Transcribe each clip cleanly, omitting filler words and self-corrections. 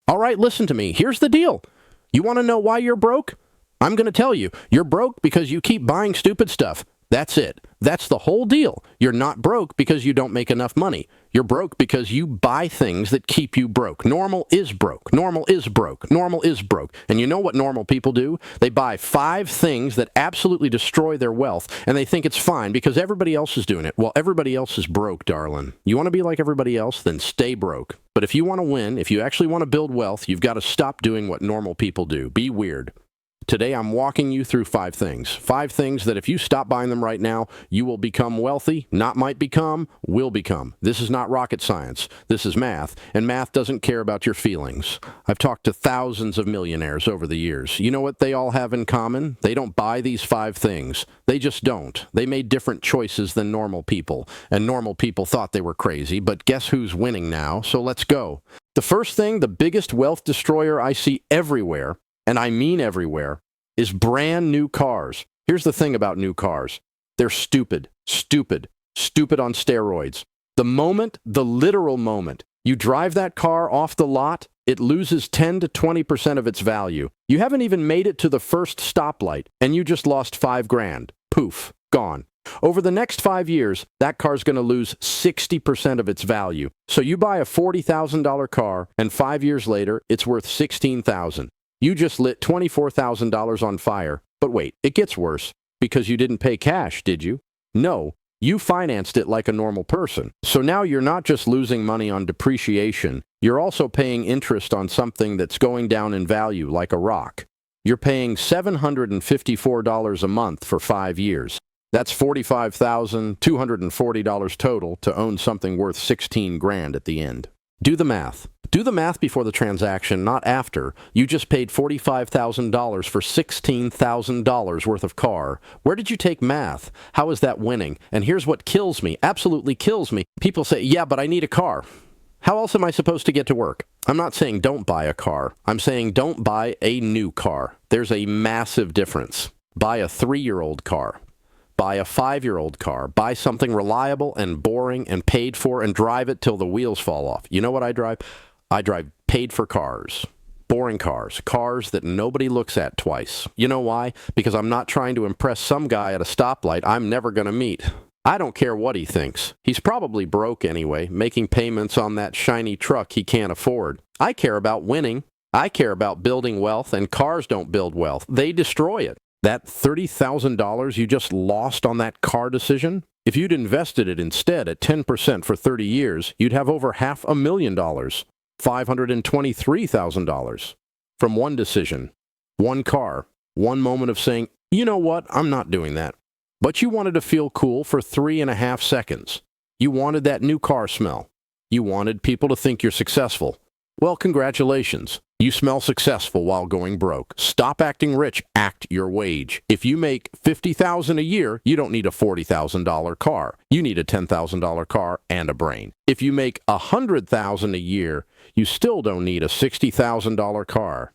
All right, listen to me. Here's the deal. You want to know why you're broke? I'm going to tell you. You're broke because you keep buying stupid stuff. That's it. That's the whole deal. You're not broke because you don't make enough money. You're broke because you buy things that keep you broke. Normal is broke. Normal is broke. Normal is broke. And you know what normal people do? They buy 5 things that absolutely destroy their wealth, and they think it's fine because everybody else is doing it. Well, everybody else is broke, darling. You want to be like everybody else? Then stay broke. But if you want to win, if you actually want to build wealth, you've got to stop doing what normal people do. Be weird. Today, I'm walking you through 5 things. 5 things that if you stop buying them right now, you will become wealthy. Not might become, will become. This is not rocket science. This is math, and math doesn't care about your feelings. I've talked to thousands of millionaires over the years. You know what they all have in common? They don't buy these 5 things. They just don't. They made different choices than normal people, and normal people thought they were crazy, but guess who's winning now? So let's go. The first thing, the biggest wealth destroyer I see everywhere, and I mean everywhere, is brand new cars. Here's the thing about new cars. They're stupid, stupid, stupid on steroids. The literal moment, you drive that car off the lot, it loses 10 to 20% of its value. You haven't even made it to the first stoplight, and you just lost $5,000. Poof, gone. Over the next 5 years, that car's going to lose 60% of its value. So you buy a $40,000 car, and 5 years later, it's worth $16,000. You just lit $24,000 on fire. But wait, it gets worse. Because you didn't pay cash, did you? No, you financed it like a normal person. So now you're not just losing money on depreciation, you're also paying interest on something that's going down in value like a rock. You're paying $754 a month for 5 years. That's $45,240 total to own something worth $16,000 at the end. Do the math. Do the math before the transaction, not after. You just paid $45,000 for $16,000 worth of car. Where did you take math? How is that winning? And here's what kills me, absolutely kills me. People say, yeah, but I need a car. How else am I supposed to get to work? I'm not saying don't buy a car. I'm saying don't buy a new car. There's a massive difference. Buy a 3-year-old car. Buy a 5-year-old car. Buy something reliable and boring and paid for and drive it till the wheels fall off. You know what I drive? I drive paid-for cars, boring cars, cars that nobody looks at twice. You know why? Because I'm not trying to impress some guy at a stoplight I'm never going to meet. I don't care what he thinks. He's probably broke anyway, making payments on that shiny truck he can't afford. I care about winning. I care about building wealth, and cars don't build wealth. They destroy it. That $30,000 you just lost on that car decision, if you'd invested it instead at 10% for 30 years, you'd have over $500,000. $523,000 from one decision, one car, one moment of saying, you know what, I'm not doing that. But you wanted to feel cool for 3.5 seconds. You wanted that new car smell. You wanted people to think you're successful. Well, congratulations. You smell successful while going broke. Stop acting rich. Act your wage. If you make $50,000 a year, you don't need a $40,000 car. You need a $10,000 car and a brain. If you make $100,000 a year, you still don't need a $60,000 car.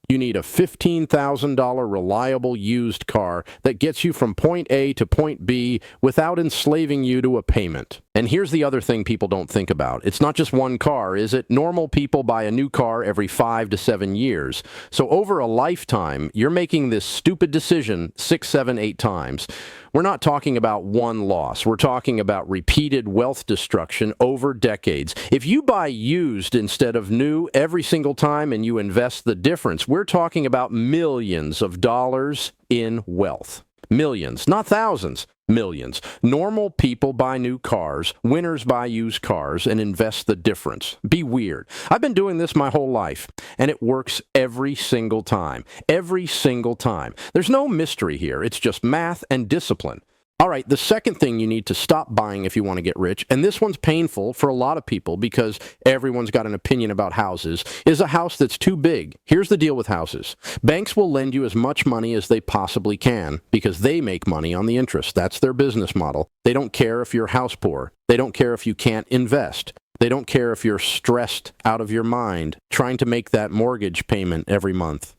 You need a $15,000 reliable used car that gets you from point A to point B without enslaving you to a payment. And here's the other thing people don't think about. It's not just one car, is it? Normal people buy a new car every 5 to 7 years. So over a lifetime, you're making this stupid decision 6, 7, 8 times. We're not talking about one loss. We're talking about repeated wealth destruction over decades. If you buy used instead of new every single time and you invest the difference, we're talking about millions of dollars in wealth. Millions, not thousands, millions. Normal people buy new cars, winners buy used cars, and invest the difference. Be weird. I've been doing this my whole life, and it works every single time. Every single time. There's no mystery here. It's just math and discipline. All right, the second thing you need to stop buying if you want to get rich, and this one's painful for a lot of people because everyone's got an opinion about houses, is a house that's too big. Here's the deal with houses. Banks will lend you as much money as they possibly can because they make money on the interest. That's their business model. They don't care if you're house poor. They don't care if you can't invest. They don't care if you're stressed out of your mind trying to make that mortgage payment every month.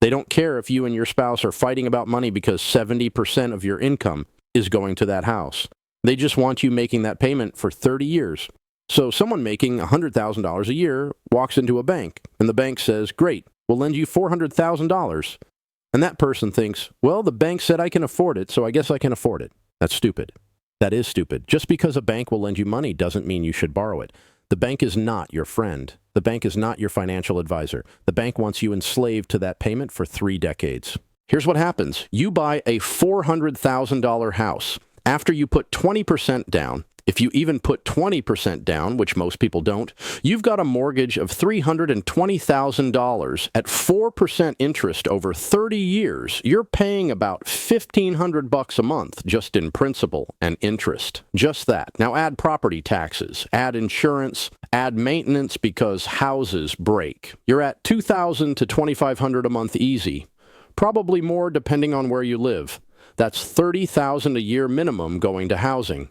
They don't care if you and your spouse are fighting about money because 70% of your income is going to that house. They just want you making that payment for 30 years. So someone making $100,000 a year walks into a bank, and the bank says, great, we'll lend you $400,000. And that person thinks, well, the bank said I can afford it, so I guess I can afford it. That's stupid. That is stupid. Just because a bank will lend you money doesn't mean you should borrow it. The bank is not your friend. The bank is not your financial advisor. The bank wants you enslaved to that payment for 3 decades. Here's what happens. You buy a $400,000 house. After you put 20% down, if you even put 20% down, which most people don't, you've got a mortgage of $320,000 at 4% interest over 30 years. You're paying about $1,500 a month just in principal and interest. Just that. Now add property taxes, add insurance, add maintenance because houses break. You're at $2,000 to $2,500 a month easy. Probably more depending on where you live. That's $30,000 a year minimum going to housing.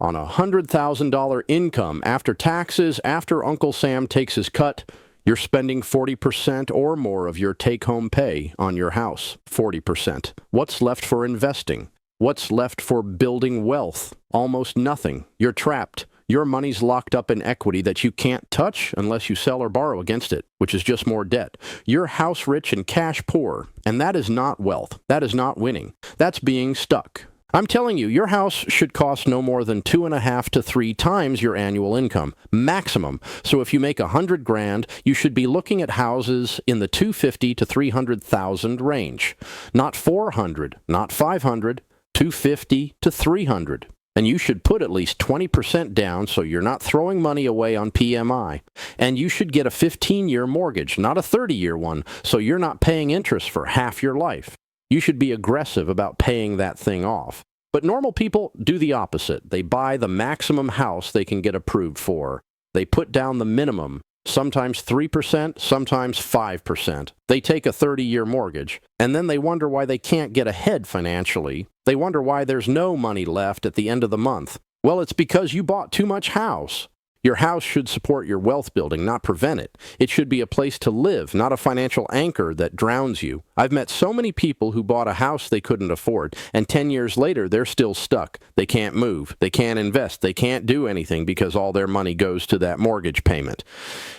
On a $100,000 income after taxes, after Uncle Sam takes his cut, you're spending 40% or more of your take-home pay on your house. 40%. What's left for investing? What's left for building wealth? Almost nothing. You're trapped. Your money's locked up in equity that you can't touch unless you sell or borrow against it, which is just more debt. You're house rich and cash poor, and that is not wealth. That is not winning. That's being stuck. I'm telling you, your house should cost no more than 2.5 to 3 times your annual income, maximum. So if you make $100,000, you should be looking at houses in the $250,000 to $300,000 range. Not $400,000, not $500,000, $250,000 to $300,000. And you should put at least 20% down so you're not throwing money away on PMI. And you should get a 15-year mortgage, not a 30-year one, so you're not paying interest for half your life. You should be aggressive about paying that thing off. But normal people do the opposite. They buy the maximum house they can get approved for. They put down the minimum, sometimes 3%, sometimes 5%. They take a 30-year mortgage, and then they wonder why they can't get ahead financially. They wonder why there's no money left at the end of the month. Well, it's because you bought too much house. Your house should support your wealth building, not prevent it. It should be a place to live, not a financial anchor that drowns you. I've met so many people who bought a house they couldn't afford, and 10 years later, they're still stuck. They can't move. They can't invest. They can't do anything because all their money goes to that mortgage payment.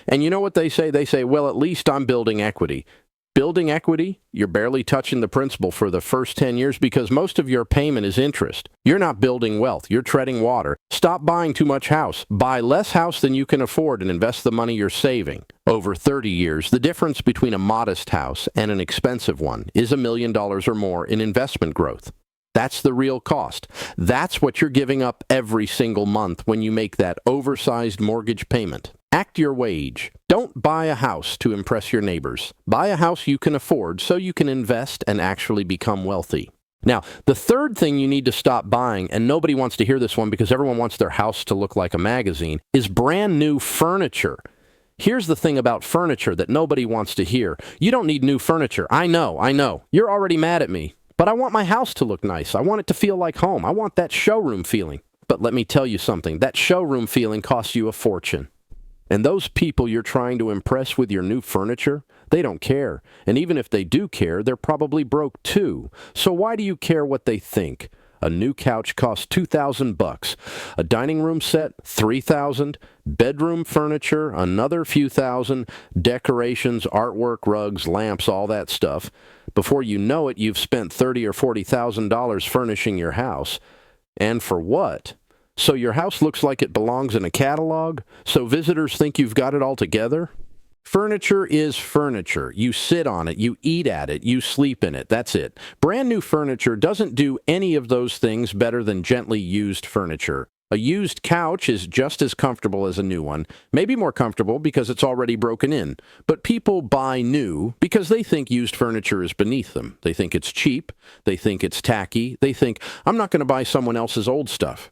And you know what they say? They say, well, at least I'm building equity. Building equity, you're barely touching the principal for the first 10 years because most of your payment is interest. You're not building wealth. You're treading water. Stop buying too much house. Buy less house than you can afford and invest the money you're saving. Over 30 years, the difference between a modest house and an expensive one is $1 million or more in investment growth. That's the real cost. That's what you're giving up every single month when you make that oversized mortgage payment. Act your wage. Don't buy a house to impress your neighbors. Buy a house you can afford so you can invest and actually become wealthy. Now, the third thing you need to stop buying, and nobody wants to hear this one because everyone wants their house to look like a magazine, is brand new furniture. Here's the thing about furniture that nobody wants to hear. You don't need new furniture. I know. You're already mad at me. But I want my house to look nice. I want it to feel like home. I want that showroom feeling. But let me tell you something. That showroom feeling costs you a fortune. And those people you're trying to impress with your new furniture, they don't care. And even if they do care, they're probably broke too. So why do you care what they think? A new couch costs $2,000. A dining room set, $3,000. Bedroom furniture, another few thousand. Decorations, artwork, rugs, lamps, all that stuff. Before you know it, you've spent $30,000 or $40,000 furnishing your house. And for what? So your house looks like it belongs in a catalog? So visitors think you've got it all together? Furniture is furniture. You sit on it, you eat at it, you sleep in it. That's it. Brand new furniture doesn't do any of those things better than gently used furniture. A used couch is just as comfortable as a new one, maybe more comfortable because it's already broken in. But people buy new because they think used furniture is beneath them. They think it's cheap. They think it's tacky. They think, I'm not going to buy someone else's old stuff.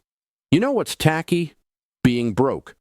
You know what's tacky? Being broke.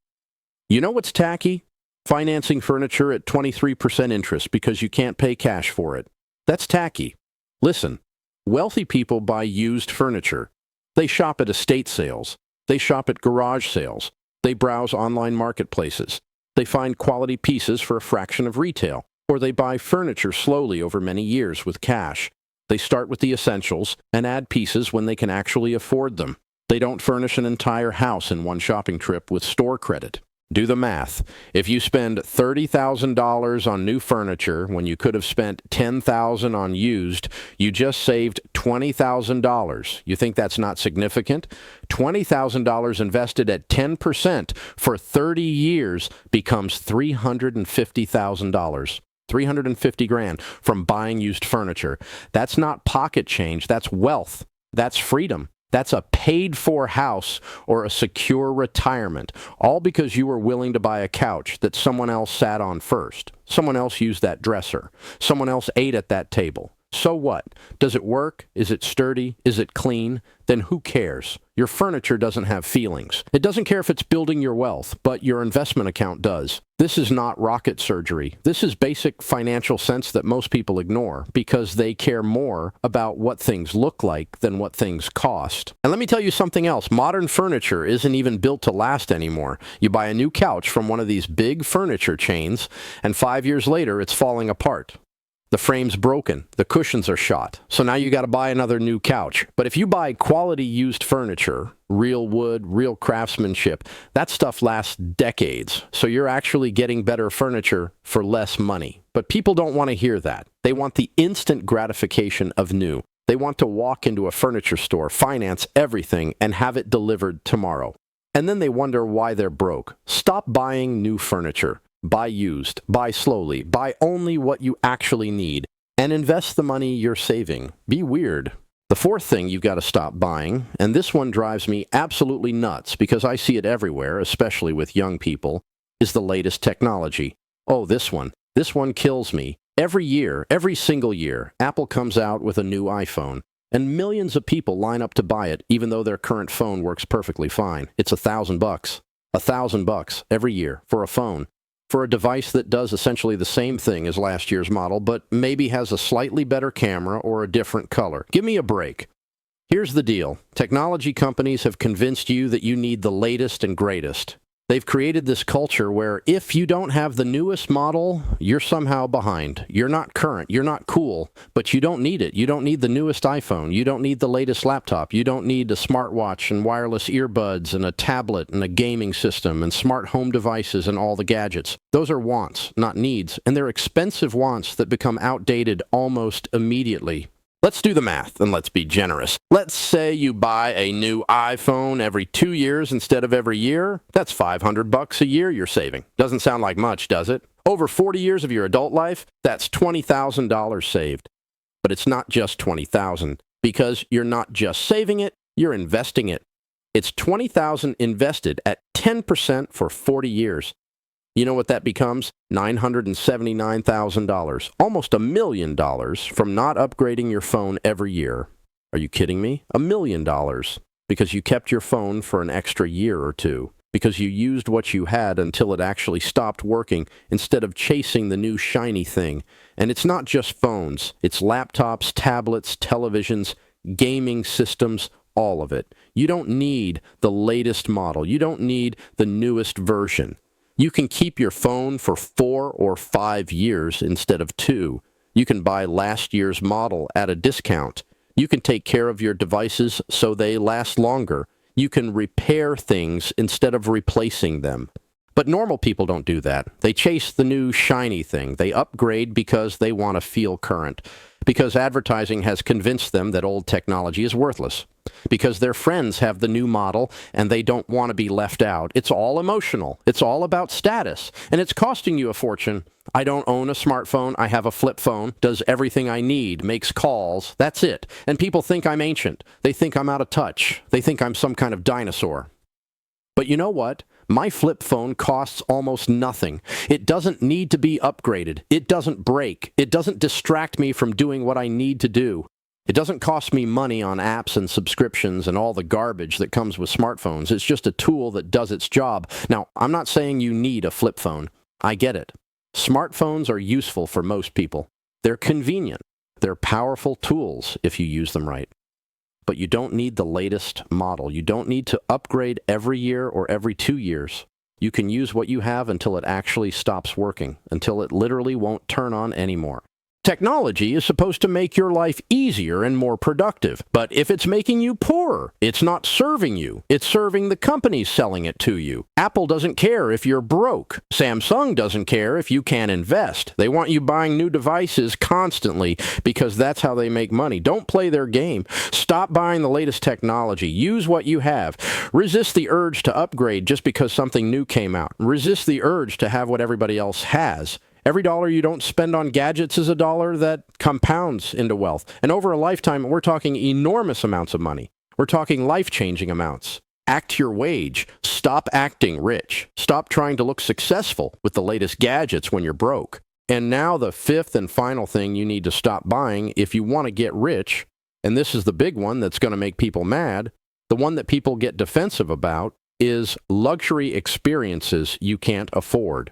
You know what's tacky? Financing furniture at 23% interest because you can't pay cash for it. That's tacky. Listen, wealthy people buy used furniture. They shop at estate sales. They shop at garage sales. They browse online marketplaces. They find quality pieces for a fraction of retail. Or they buy furniture slowly over many years with cash. They start with the essentials and add pieces when they can actually afford them. They don't furnish an entire house in one shopping trip with store credit. Do the math. If you spend $30,000 on new furniture when you could have spent $10,000 on used, you just saved $20,000. You think that's not significant? $20,000 invested at 10% for 30 years becomes $350,000. 350 grand from buying used furniture. That's not pocket change. That's wealth. That's freedom. That's a paid-for house or a secure retirement, all because you were willing to buy a couch that someone else sat on first. Someone else used that dresser. Someone else ate at that table. So what? Does it work? Is it sturdy? Is it clean? Then who cares? Your furniture doesn't have feelings. It doesn't care if it's building your wealth, but your investment account does. This is not rocket surgery. This is basic financial sense that most people ignore because they care more about what things look like than what things cost. And let me tell you something else. Modern furniture isn't even built to last anymore. You buy a new couch from one of these big furniture chains, and 5 years later, it's falling apart. The frame's broken, the cushions are shot, so now you got to buy another new couch. But if you buy quality used furniture, real wood, real craftsmanship, that stuff lasts decades, so you're actually getting better furniture for less money. But people don't want to hear that. They want the instant gratification of new. They want to walk into a furniture store, finance everything, and have it delivered tomorrow. And then they wonder why they're broke. Stop buying new furniture. Buy used, buy slowly, buy only what you actually need, and invest the money you're saving. Be weird. The fourth thing you've got to stop buying, and this one drives me absolutely nuts because I see it everywhere, especially with young people, is the latest technology. Oh, this one kills me. Every year, every single year, Apple comes out with a new iPhone, and millions of people line up to buy it even though their current phone works perfectly fine. It's $1,000. $1,000 every year for a phone. For a device that does essentially the same thing as last year's model, but maybe has a slightly better camera or a different color. Give me a break. Here's the deal. Technology companies have convinced you that you need the latest and greatest. They've created this culture where if you don't have the newest model, you're somehow behind. You're not current. You're not cool, but you don't need it. You don't need the newest iPhone. You don't need the latest laptop. You don't need a smartwatch and wireless earbuds and a tablet and a gaming system and smart home devices and all the gadgets. Those are wants, not needs, and they're expensive wants that become outdated almost immediately. Let's do the math, and let's be generous. Let's say you buy a new iPhone every 2 years instead of every year. That's $500 a year you're saving. Doesn't sound like much, does it? Over 40 years of your adult life, that's $20,000 saved. But it's not just $20,000, because you're not just saving it, you're investing it. It's $20,000 invested at 10% for 40 years. You know what that becomes? $979,000, almost $1 million from not upgrading your phone every year. Are you kidding me? $1 million because you kept your phone for an extra year or two, because you used what you had until it actually stopped working instead of chasing the new shiny thing. And it's not just phones. It's laptops, tablets, televisions, gaming systems, all of it. You don't need the latest model. You don't need the newest version. You can keep your phone for 4 or 5 years instead of 2. You can buy last year's model at a discount. You can take care of your devices so they last longer. You can repair things instead of replacing them. But normal people don't do that. They chase the new shiny thing. They upgrade because they want to feel current. Because advertising has convinced them that old technology is worthless. Because their friends have the new model and they don't want to be left out. It's all emotional. It's all about status. And it's costing you a fortune. I don't own a smartphone. I have a flip phone. Does everything I need. Makes calls. That's it. And people think I'm ancient. They think I'm out of touch. They think I'm some kind of dinosaur. But you know what? My flip phone costs almost nothing. It doesn't need to be upgraded. It doesn't break. It doesn't distract me from doing what I need to do. It doesn't cost me money on apps and subscriptions and all the garbage that comes with smartphones. It's just a tool that does its job. Now, I'm not saying you need a flip phone. I get it. Smartphones are useful for most people. They're convenient. They're powerful tools if you use them right. But you don't need the latest model. You don't need to upgrade every year or every 2 years. You can use what you have until it actually stops working, until it literally won't turn on anymore. Technology is supposed to make your life easier and more productive. But if it's making you poorer, it's not serving you. It's serving the companies selling it to you. Apple doesn't care if you're broke. Samsung doesn't care if you can't invest. They want you buying new devices constantly because that's how they make money. Don't play their game. Stop buying the latest technology. Use what you have. Resist the urge to upgrade just because something new came out. Resist the urge to have what everybody else has. Every dollar you don't spend on gadgets is a dollar that compounds into wealth. And over a lifetime, we're talking enormous amounts of money. We're talking life-changing amounts. Act your wage. Stop acting rich. Stop trying to look successful with the latest gadgets when you're broke. And now the fifth and final thing you need to stop buying if you want to get rich, and this is the big one that's going to make people mad, the one that people get defensive about, is luxury experiences you can't afford.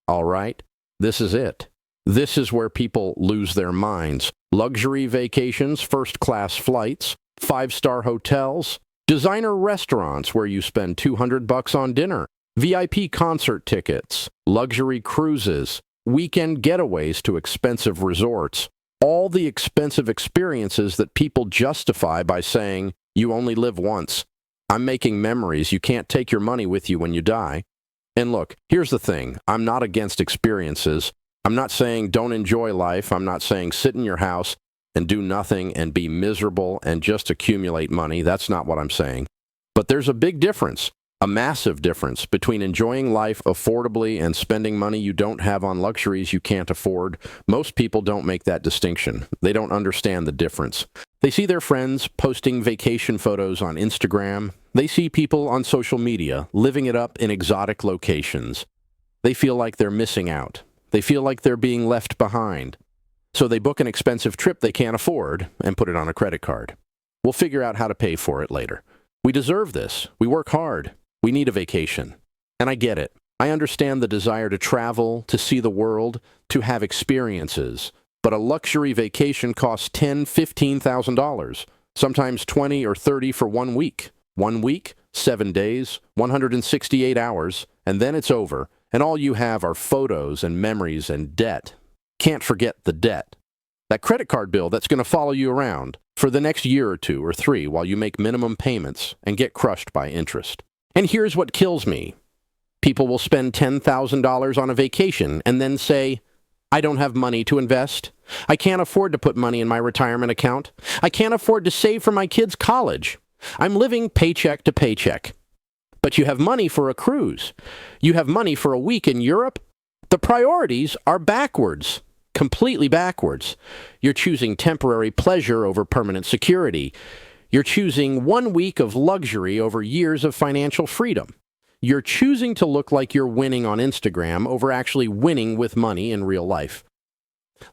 All right? This is it. This is where people lose their minds. Luxury vacations, first-class flights, five-star hotels, designer restaurants where you spend $200 on dinner, VIP concert tickets, luxury cruises, weekend getaways to expensive resorts, all the expensive experiences that people justify by saying, you only live once. I'm making memories. You can't take your money with you when you die. And look, here's the thing. I'm not against experiences. I'm not saying don't enjoy life. I'm not saying sit in your house and do nothing and be miserable and just accumulate money. That's not what I'm saying. But there's a big difference, a massive difference between enjoying life affordably and spending money you don't have on luxuries you can't afford. Most people don't make that distinction. They don't understand the difference. They see their friends posting vacation photos on Instagram. They see people on social media living it up in exotic locations. They feel like they're missing out. They feel like they're being left behind. So they book an expensive trip they can't afford and put it on a credit card. We'll figure out how to pay for it later. We deserve this. We work hard. We need a vacation. And I get it. I understand the desire to travel, to see the world, to have experiences. But a luxury vacation costs $10,000, $15,000, sometimes $20,000 or $30,000 for 1 week. 1 week, 7 days, 168 hours, and then it's over, and all you have are photos and memories and debt. Can't forget the debt. That credit card bill that's going to follow you around for the next year or 2 or 3 while you make minimum payments and get crushed by interest. And here's what kills me. People will spend $10,000 on a vacation and then say, I don't have money to invest. I can't afford to put money in my retirement account. I can't afford to save for my kids' college. I'm living paycheck to paycheck. But you have money for a cruise. You have money for a week in Europe. The priorities are backwards, completely backwards. You're choosing temporary pleasure over permanent security. You're choosing 1 week of luxury over years of financial freedom. You're choosing to look like you're winning on Instagram over actually winning with money in real life.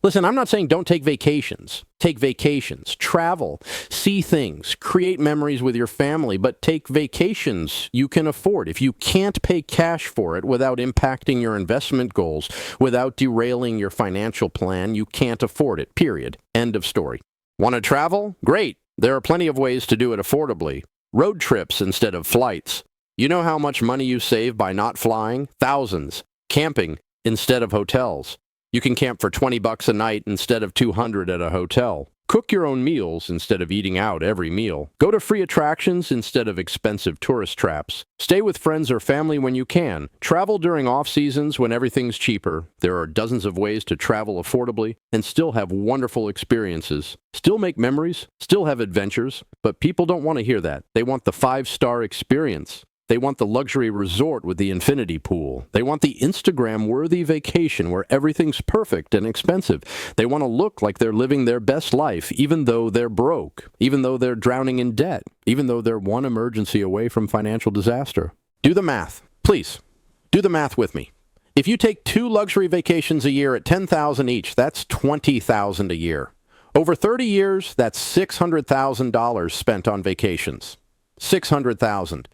Listen, I'm not saying don't take vacations. Take vacations, travel, see things, create memories with your family, but take vacations you can afford. If you can't pay cash for it without impacting your investment goals, without derailing your financial plan, you can't afford it, period. End of story. Want to travel? Great. There are plenty of ways to do it affordably. Road trips instead of flights. You know how much money you save by not flying? Thousands. Camping instead of hotels. You can camp for $20 a night instead of $200 at a hotel. Cook your own meals instead of eating out every meal. Go to free attractions instead of expensive tourist traps. Stay with friends or family when you can. Travel during off-seasons when everything's cheaper. There are dozens of ways to travel affordably and still have wonderful experiences. Still make memories, still have adventures, but people don't want to hear that. They want the 5-star experience. They want the luxury resort with the infinity pool. They want the Instagram-worthy vacation where everything's perfect and expensive. They want to look like they're living their best life, even though they're broke, even though they're drowning in debt, even though they're one emergency away from financial disaster. Do the math. Please, do the math with me. If you take 2 luxury vacations a year at $10,000 each, that's $20,000 a year. Over 30 years, that's $600,000 spent on vacations. $600,000.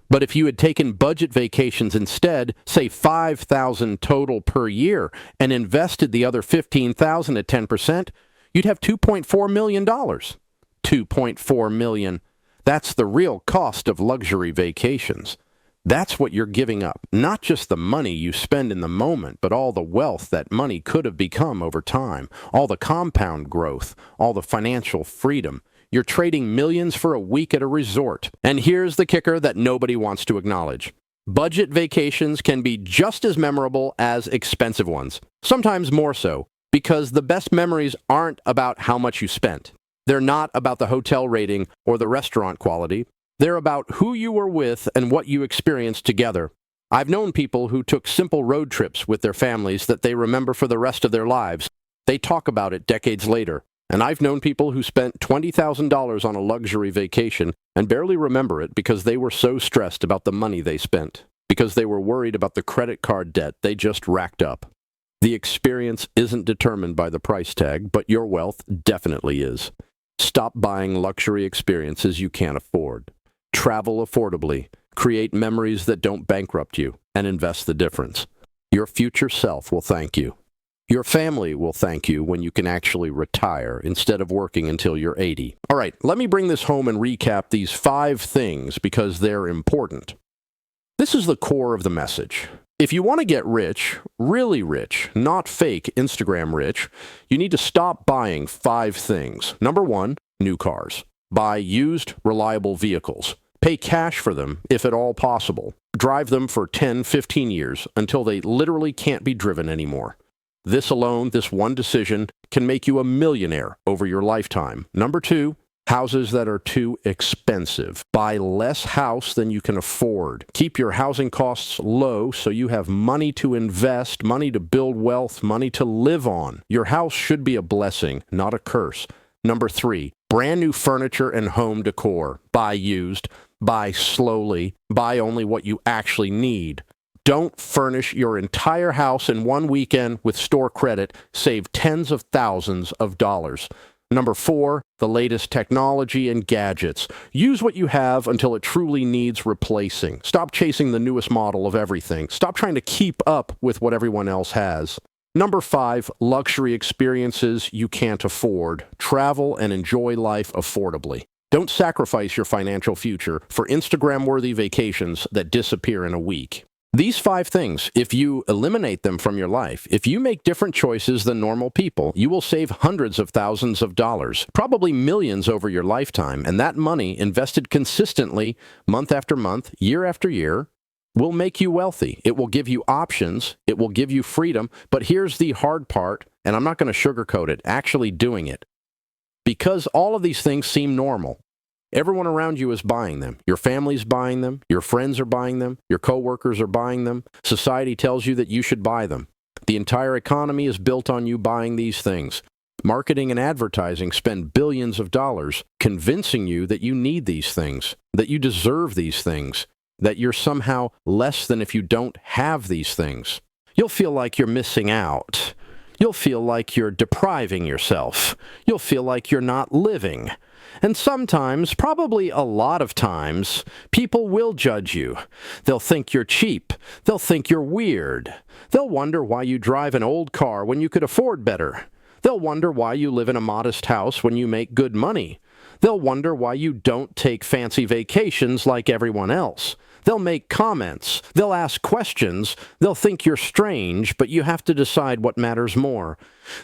But if you had taken budget vacations instead, say $5,000 total per year, and invested the other $15,000 at 10%, you'd have $2.4 million. $2.4 million. That's the real cost of luxury vacations. That's what you're giving up. Not just the money you spend in the moment, but all the wealth that money could have become over time, all the compound growth, all the financial freedom. You're trading millions for a week at a resort. And here's the kicker that nobody wants to acknowledge. Budget vacations can be just as memorable as expensive ones, sometimes more so, because the best memories aren't about how much you spent. They're not about the hotel rating or the restaurant quality. They're about who you were with and what you experienced together. I've known people who took simple road trips with their families that they remember for the rest of their lives. They talk about it decades later. And I've known people who spent $20,000 on a luxury vacation and barely remember it because they were so stressed about the money they spent, because they were worried about the credit card debt they just racked up. The experience isn't determined by the price tag, but your wealth definitely is. Stop buying luxury experiences you can't afford. Travel affordably, create memories that don't bankrupt you, and invest the difference. Your future self will thank you. Your family will thank you when you can actually retire instead of working until you're 80. All right, let me bring this home and recap these 5 things because they're important. This is the core of the message. If you want to get rich, really rich, not fake Instagram rich, you need to stop buying 5 things. Number 1, new cars. Buy used, reliable vehicles. Pay cash for them, if at all possible. Drive them for 10, 15 years until they literally can't be driven anymore. This alone, this one decision, can make you a millionaire over your lifetime. Number 2, houses that are too expensive. Buy less house than you can afford. Keep your housing costs low so you have money to invest, money to build wealth, money to live on. Your house should be a blessing, not a curse. Number 3, brand new furniture and home decor. Buy used. Buy slowly. Buy only what you actually need. Don't furnish your entire house in one weekend with store credit. Save tens of thousands of dollars. Number 4, the latest technology and gadgets. Use what you have until it truly needs replacing. Stop chasing the newest model of everything. Stop trying to keep up with what everyone else has. Number 5, luxury experiences you can't afford. Travel and enjoy life affordably. Don't sacrifice your financial future for Instagram-worthy vacations that disappear in a week. These 5 things, if you eliminate them from your life, if you make different choices than normal people, you will save hundreds of thousands of dollars, probably millions over your lifetime, and that money invested consistently, month after month, year after year, will make you wealthy. It will give you options. It will give you freedom. But here's the hard part, and I'm not going to sugarcoat it, actually doing it. Because all of these things seem normal. Everyone around you is buying them. Your family's buying them. Your friends are buying them. Your coworkers are buying them. Society tells you that you should buy them. The entire economy is built on you buying these things. Marketing and advertising spend billions of dollars convincing you that you need these things, that you deserve these things, that you're somehow less than if you don't have these things. You'll feel like you're missing out. You'll feel like you're depriving yourself. You'll feel like you're not living. And sometimes, probably a lot of times, people will judge you. They'll think you're cheap. They'll think you're weird. They'll wonder why you drive an old car when you could afford better. They'll wonder why you live in a modest house when you make good money. They'll wonder why you don't take fancy vacations like everyone else. They'll make comments. They'll ask questions. They'll think you're strange, but you have to decide what matters more.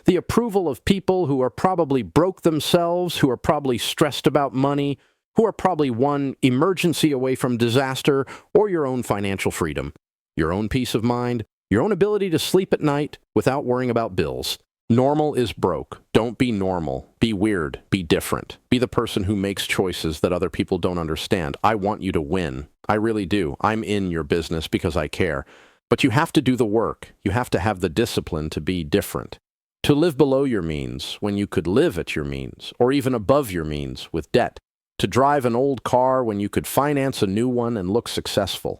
The approval of people who are probably broke themselves, who are probably stressed about money, who are probably one emergency away from disaster, or your own financial freedom, your own peace of mind, your own ability to sleep at night without worrying about bills. Normal is broke. Don't be normal. Be weird. Be different. Be the person who makes choices that other people don't understand. I want you to win. I really do. I'm in your business because I care. But you have to do the work. You have to have the discipline to be different. To live below your means when you could live at your means, or even above your means with debt. To drive an old car when you could finance a new one and look successful.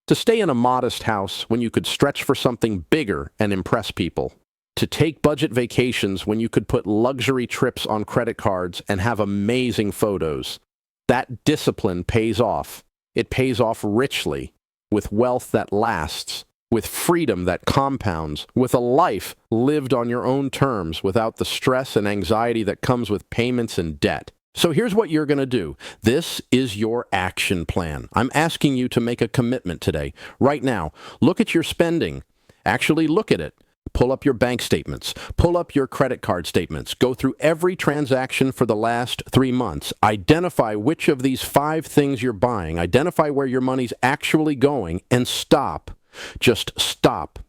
To stay in a modest house when you could stretch for something bigger and impress people. To take budget vacations when you could put luxury trips on credit cards and have amazing photos. That discipline pays off. It pays off richly, with wealth that lasts, with freedom that compounds, with a life lived on your own terms without the stress and anxiety that comes with payments and debt. So here's what you're going to do. This is your action plan. I'm asking you to make a commitment today. Right now, look at your spending. Actually look at it. Pull up your bank statements. Pull up your credit card statements. Go through every transaction for the last 3 months. Identify which of these 5 things you're buying. Identify where your money's actually going and stop. Just stop.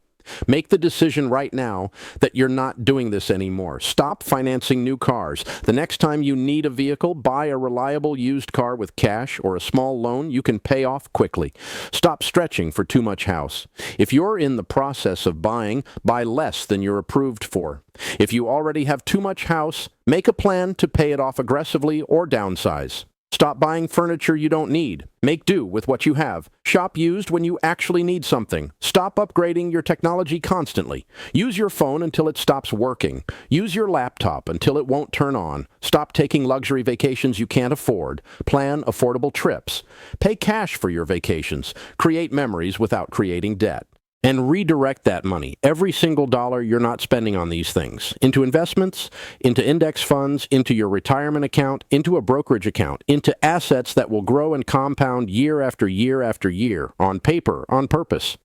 Make the decision right now that you're not doing this anymore. Stop financing new cars. The next time you need a vehicle, buy a reliable used car with cash or a small loan you can pay off quickly. Stop stretching for too much house. If you're in the process of buying, buy less than you're approved for. If you already have too much house, make a plan to pay it off aggressively or downsize. Stop buying furniture you don't need. Make do with what you have. Shop used when you actually need something. Stop upgrading your technology constantly. Use your phone until it stops working. Use your laptop until it won't turn on. Stop taking luxury vacations you can't afford. Plan affordable trips. Pay cash for your vacations. Create memories without creating debt. And redirect that money, every single dollar you're not spending on these things, into investments, into index funds, into your retirement account, into a brokerage account, into assets that will grow and compound year after year after year, on paper, on purpose.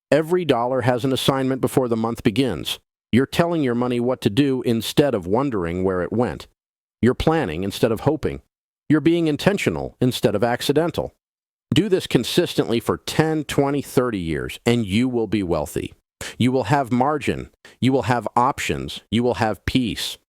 Every dollar has an assignment before the month begins. You're telling your money what to do instead of wondering where it went. You're planning instead of hoping. You're being intentional instead of accidental. Do this consistently for 10, 20, 30 years, and you will be wealthy. You will have margin. You will have options. You will have peace.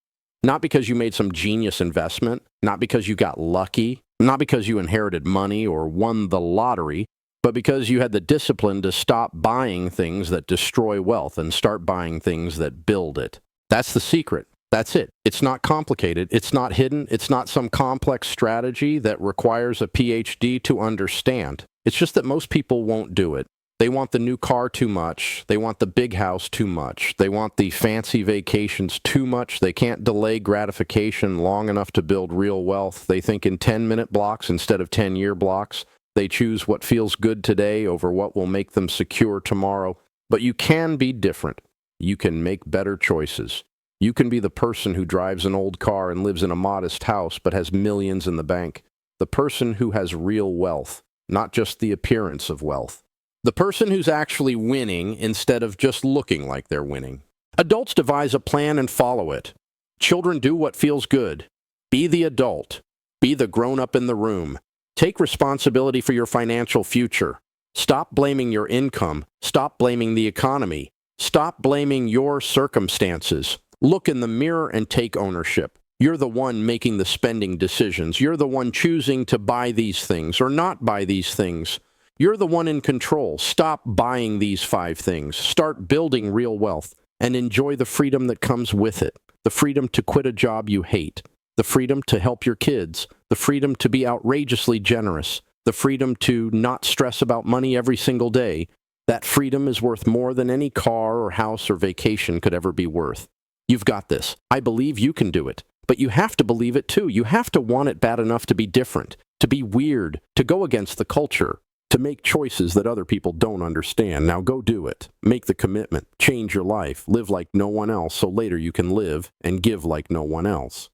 Not because you made some genius investment, not because you got lucky, not because you inherited money or won the lottery, but because you had the discipline to stop buying things that destroy wealth and start buying things that build it. That's the secret. That's it. It's not complicated. It's not hidden. It's not some complex strategy that requires a PhD to understand. It's just that most people won't do it. They want the new car too much. They want the big house too much. They want the fancy vacations too much. They can't delay gratification long enough to build real wealth. They think in 10-minute blocks instead of 10-year blocks. They choose what feels good today over what will make them secure tomorrow. But you can be different. You can make better choices. You can be the person who drives an old car and lives in a modest house but has millions in the bank. The person who has real wealth, not just the appearance of wealth. The person who's actually winning instead of just looking like they're winning. Adults devise a plan and follow it. Children do what feels good. Be the adult. Be the grown-up in the room. Take responsibility for your financial future. Stop blaming your income. Stop blaming the economy. Stop blaming your circumstances. Look in the mirror and take ownership. You're the one making the spending decisions. You're the one choosing to buy these things or not buy these things. You're the one in control. Stop buying these 5 things. Start building real wealth and enjoy the freedom that comes with it. The freedom to quit a job you hate. The freedom to help your kids. The freedom to be outrageously generous. The freedom to not stress about money every single day. That freedom is worth more than any car or house or vacation could ever be worth. You've got this. I believe you can do it. But you have to believe it too. You have to want it bad enough to be different, to be weird, to go against the culture, to make choices that other people don't understand. Now go do it. Make the commitment. Change your life. Live like no one else so later you can live and give like no one else.